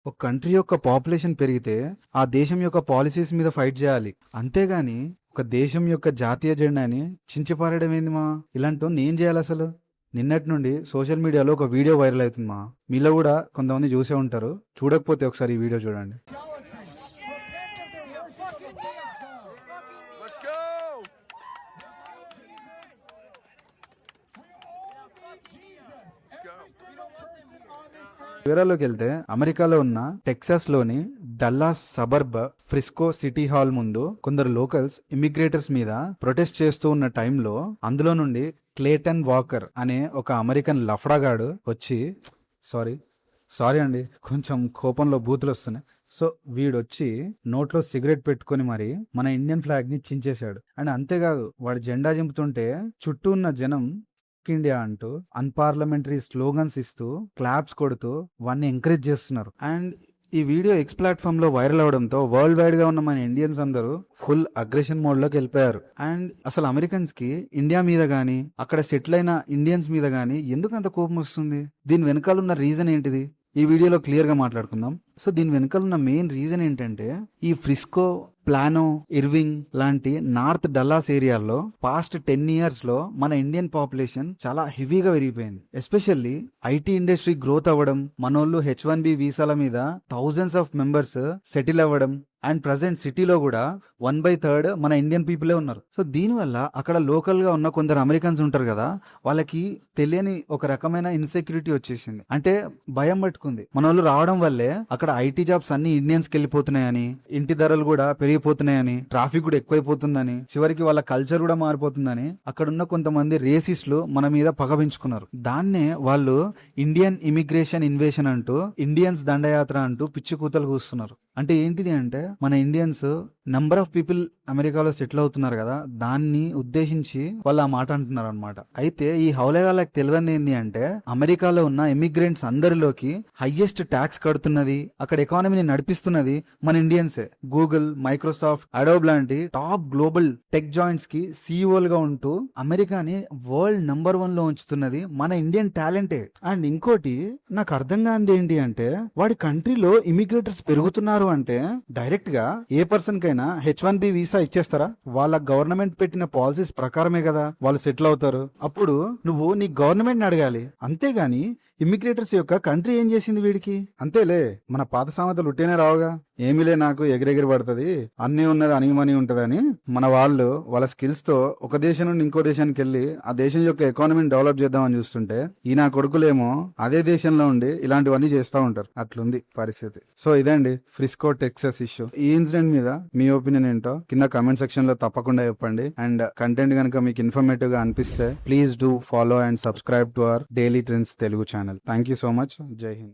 ఒక కంట్రీ యొక్క పాపులేషన్ పెరిగితే ఆ దేశం యొక్క పాలసీస్ మీద ఫైట్ చేయాలి. అంతేగాని ఒక దేశం యొక్క జాతీయ జెండాని చించిపారేయడం ఏంది మా? ఇలాంటి నేను చేయాలి అసలు? నిన్నటి నుండి సోషల్ మీడియాలో ఒక వీడియో వైరల్ అవుతుంది మా. మీలో కూడా కొంతమంది చూసే ఉంటారు. చూడకపోతే ఒకసారి ఈ వీడియో చూడండి. వివరాల్లోకి వెళ్తే అమెరికాలో ఉన్న టెక్సాస్ లోని Dallas suburb Frisco city hall ముందు కొందరు లోకల్స్ ఇమిగ్రేటర్స్ మీద ప్రొటెస్ట్ చేస్తూ ఉన్న టైంలో అందులో నుండి క్లేటన్ వాకర్ అనే ఒక అమెరికన్ లఫడాగాడు వచ్చి సారీ అండి, కొంచెం కోపంలో బూతులు వస్తున్నాయి. సో వీడొచ్చి నోట్లో సిగరెట్ పెట్టుకుని మరి మన ఇండియన్ ఫ్లాగ్ ని చించేశాడు. అండ్ అంతేకాదు వాడు జెండా చింపుతుంటే చుట్టూ ఉన్న జనం ఇండియా అంటూ అన్పార్లమెంటరీ స్లోగన్స్ ఇస్తూ క్లాప్స్ కొడుతూ వాడిని ఎంకరేజ్ చేస్తున్నారు. అండ్ ఈ వీడియో ఎక్స్ ప్లాట్ఫామ్ లో వైరల్ అవడంతో వరల్డ్ వైడ్ గా ఉన్న మన ఇండియన్స్ అందరూ ఫుల్ అగ్రెషన్ మోడ్ లోకి వెళ్ళిపోయారు. అండ్ అసలు అమెరికన్స్ కి ఇండియా మీద గానీ అక్కడ సెటిల్ అయిన ఇండియన్స్ మీద గానీ ఎందుకు అంత కోపం వస్తుంది? దీని వెనకాల ఉన్న రీజన్ ఏంటిది? ఈ వీడియోలో క్లియర్ గా మాట్లాడుకుందాం. సో దీని వెనకాల ఉన్న మెయిన్ రీజన్ ఏంటంటే ఈ ఫ్రిస్కో, ప్లానో, ఇర్వింగ్ లాంటి నార్త్ డల్లాస్ ఏరియాల్లో పాస్ట్ 10 years లో మన ఇండియన్ పాపులేషన్ చాలా హెవీగా పెరిగిపోయింది. ఎస్పెషల్లీ ఐటీ ఇండస్ట్రీ గ్రోత్ అవ్వడం, మనోళ్ళు H1B వీసాల మీద థౌజండ్స్ ఆఫ్ మెంబర్స్ సెటిల్ అవ్వడం, అండ్ ప్రజెంట్ సిటీలో కూడా 1/3 మన ఇండియన్ పీపులే ఉన్నారు. సో దీనివల్ల అక్కడ లోకల్ గా ఉన్న కొందరు అమెరికన్స్ ఉంటారు కదా, వాళ్ళకి తెలియని ఒక రకమైన ఇన్సెక్యూరిటీ వచ్చేసింది. అంటే భయం పట్టుకుంది. మన వాళ్ళు రావడం వల్లే అక్కడ ఐటీ జాబ్స్ అన్ని ఇండియన్స్కి వెళ్ళిపోతున్నాయని, ఇంటి ధరలు కూడా పెరిగిపోతున్నాయని, ట్రాఫిక్ కూడా ఎక్కువైపోతుందని, చివరికి వాళ్ళ కల్చర్ కూడా మారిపోతుందని అక్కడున్న కొంతమంది రేసిస్టులు మన మీద పగ పెంచుకున్నారు. దాన్నే వాళ్ళు ఇండియన్ ఇమిగ్రేషన్ ఇన్వేషన్ అంటూ, ఇండియన్స్ దండయాత్ర అంటూ పిచ్చి కూతలు కూస్తున్నారు. అంటే ఏంటిది అంటే మన ఇండియన్స్ నంబర్ ఆఫ్ పీపుల్ అమెరికాలో సెటిల్ అవుతున్నారు కదా, దాన్ని ఉద్దేశించి వాళ్ళు ఆ మాట అంటున్నారు అనమాట. అయితే ఈ హౌలేగాళ్ళకి తెలియదు ఏంటి అంటే అమెరికాలో ఉన్న ఇమిగ్రెంట్స్ అందరిలోకి హైయెస్ట్ ట్యాక్స్ కడుతున్నది, అక్కడ ఎకానమీని నడిపిస్తున్నది మన ఇండియన్సే. గూగుల్, మైక్రోసాఫ్ట్, అడోబ్ లాంటి టాప్ గ్లోబల్ టెక్ జాయింట్స్ కి సీఈఓలుగా ఉంటూ అమెరికాని వరల్డ్ నంబర్ 1 లో ఉంచుతున్నది మన ఇండియన్ టాలెంటే. అండ్ ఇంకోటి నాకు అర్థం కానిది ఏంటి అంటే వాడి కంట్రీలో ఇమిగ్రేటర్స్ పెరుగుతున్నారు అంటే డైరెక్ట్ గా ఏ పర్సన్ కైనా H1B వీసా ఇచ్చేస్తారా? వాళ్ళ గవర్నమెంట్ పెట్టిన పాలసీస్ ప్రకారమే కదా వాళ్ళు సెటిల్ అవుతారు. అప్పుడు నువ్వు నీ గవర్నమెంట్ ని అడగాలి, అంతేగాని ఇమిగ్రేటర్స్ యొక్క కంట్రీ ఏం చేసింది వీడికి? అంతేలే, మన పాత సామెతలు ఉట్టేనే రావుగా, ఏమీలే నాకు ఎగిరెగిరి పడుతుంది, అన్నీ ఉన్నది అణిగిమని ఉంటదని మన వాళ్ళు వాళ్ళ స్కిల్స్ తో ఒక దేశం నుండి ఇంకో దేశానికి వెళ్ళి ఆ దేశం యొక్క ఎకానమీని డెవలప్ చేద్దామని చూస్తుంటే ఈ నా కొడుకులేమో అదే దేశంలో ఉండి ఇలాంటివన్నీ చేస్తూ ఉంటారు. అట్లుంది పరిస్థితి. సో ఇదండి ఫ్రిస్కో టెక్సాస్ ఇష్యూ. ఈ ఇన్సిడెంట్ మీద మీ ఒపీనియన్ ఏంటో కింద కమెంట్ సెక్షన్ లో తప్పకుండా చెప్పండి. అండ్ కంటెంట్ కనుక మీకు ఇన్ఫర్మేటివ్ గా అనిపిస్తే please do follow and subscribe to our daily trends Telugu channel. Thank you so much. జై హింద్.